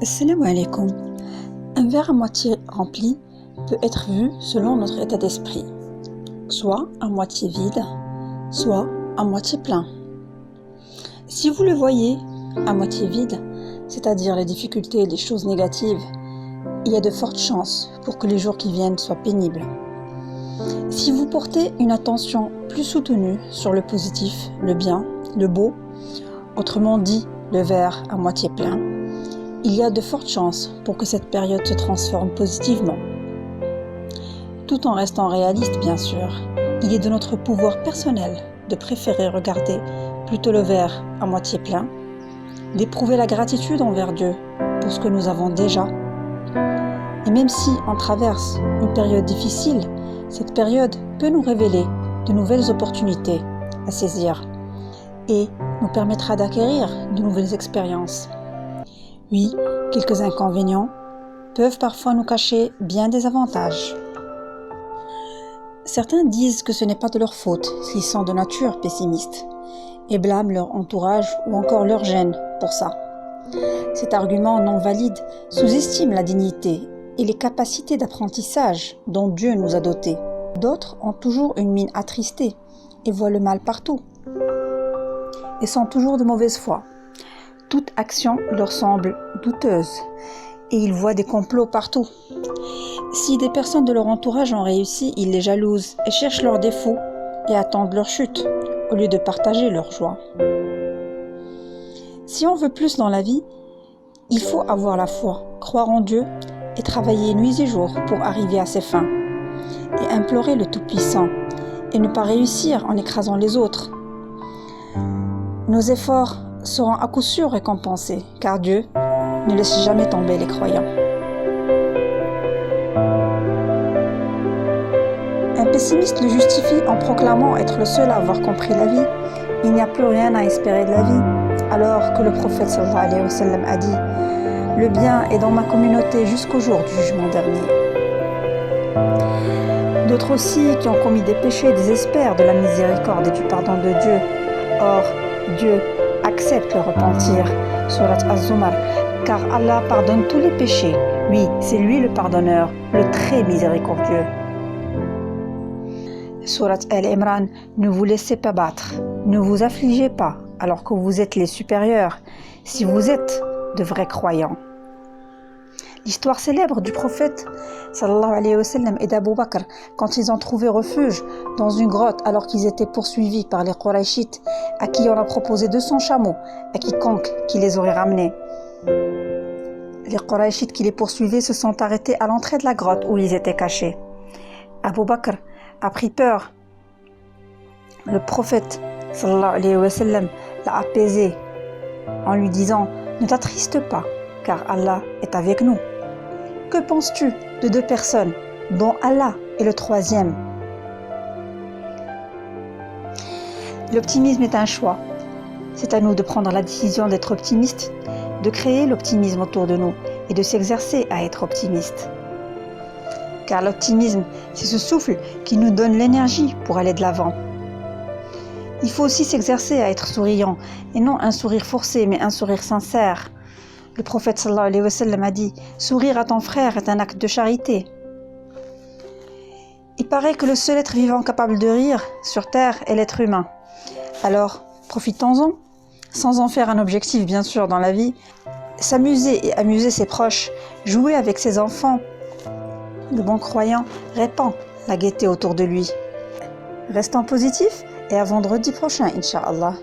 Assalamu alaikum. Un verre à moitié rempli peut être vu selon notre état d'esprit, soit à moitié vide, soit à moitié plein. Si vous le voyez à moitié vide, c'est-à-dire les difficultés et les choses négatives, il y a de fortes chances pour que les jours qui viennent soient pénibles. Si vous portez une attention plus soutenue sur le positif, le bien, le beau, autrement dit le verre à moitié plein, il y a de fortes chances pour que cette période se transforme positivement. Tout en restant réaliste, bien sûr, il est de notre pouvoir personnel de préférer regarder plutôt le verre à moitié plein, d'éprouver la gratitude envers Dieu pour ce que nous avons déjà. Et même si on traverse une période difficile, cette période peut nous révéler de nouvelles opportunités à saisir et nous permettra d'acquérir de nouvelles expériences. Oui, quelques inconvénients peuvent parfois nous cacher bien des avantages. Certains disent que ce n'est pas de leur faute s'ils sont de nature pessimistes et blâment leur entourage ou encore leur gène pour ça. Cet argument non valide sous-estime la dignité et les capacités d'apprentissage dont Dieu nous a dotés. D'autres ont toujours une mine attristée et voient le mal partout et sont toujours de mauvaise foi. Toute action leur semble douteuse et ils voient des complots partout. Si des personnes de leur entourage ont réussi, ils les jalousent et cherchent leurs défauts et attendent leur chute au lieu de partager leur joie. Si on veut plus dans la vie, il faut avoir la foi, croire en Dieu et travailler nuit et jour pour arriver à ses fins et implorer le Tout-Puissant et ne pas réussir en écrasant les autres. Nos efforts seront à coup sûr récompensés, car Dieu ne laisse jamais tomber les croyants. Un pessimiste le justifie en proclamant être le seul à avoir compris la vie. Il n'y a plus rien à espérer de la vie, alors que le prophète sallallahu alayhi wa sallam a dit « Le bien est dans ma communauté jusqu'au jour du jugement dernier ». D'autres aussi qui ont commis des péchés désespèrent de la miséricorde et du pardon de Dieu. Or, Dieu accepte le repentir, Surat Az-Zumar, car Allah pardonne tous les péchés. Oui, c'est lui le pardonneur, le très miséricordieux. Surat Al-Imran, ne vous laissez pas battre, ne vous affligez pas alors que vous êtes les supérieurs, si vous êtes de vrais croyants. L'histoire célèbre du prophète sallallahu alayhi wa sallam et d'Abu Bakr quand ils ont trouvé refuge dans une grotte alors qu'ils étaient poursuivis par les Qurayshites à qui on a proposé 200 chameaux à quiconque qui les aurait ramenés. Les Qurayshites qui les poursuivaient se sont arrêtés à l'entrée de la grotte où ils étaient cachés. Abu Bakr a pris peur. Le prophète sallallahu alayhi wa sallam l'a apaisé en lui disant « Ne t'attriste pas, car Allah est avec nous. » Que penses-tu de deux personnes dont Allah est le troisième? L'optimisme est un choix. C'est à nous de prendre la décision d'être optimiste, de créer l'optimisme autour de nous et de s'exercer à être optimiste. Car l'optimisme, c'est ce souffle qui nous donne l'énergie pour aller de l'avant. Il faut aussi s'exercer à être souriant, et non un sourire forcé, mais un sourire sincère. Le prophète sallallahu alayhi wa sallam a dit « Sourire à ton frère est un acte de charité ». Il paraît que le seul être vivant capable de rire sur terre est l'être humain. Alors, profitons-en, sans en faire un objectif bien sûr dans la vie, s'amuser et amuser ses proches, jouer avec ses enfants. Le bon croyant répand la gaieté autour de lui. Restons positifs et à vendredi prochain, Inch'Allah.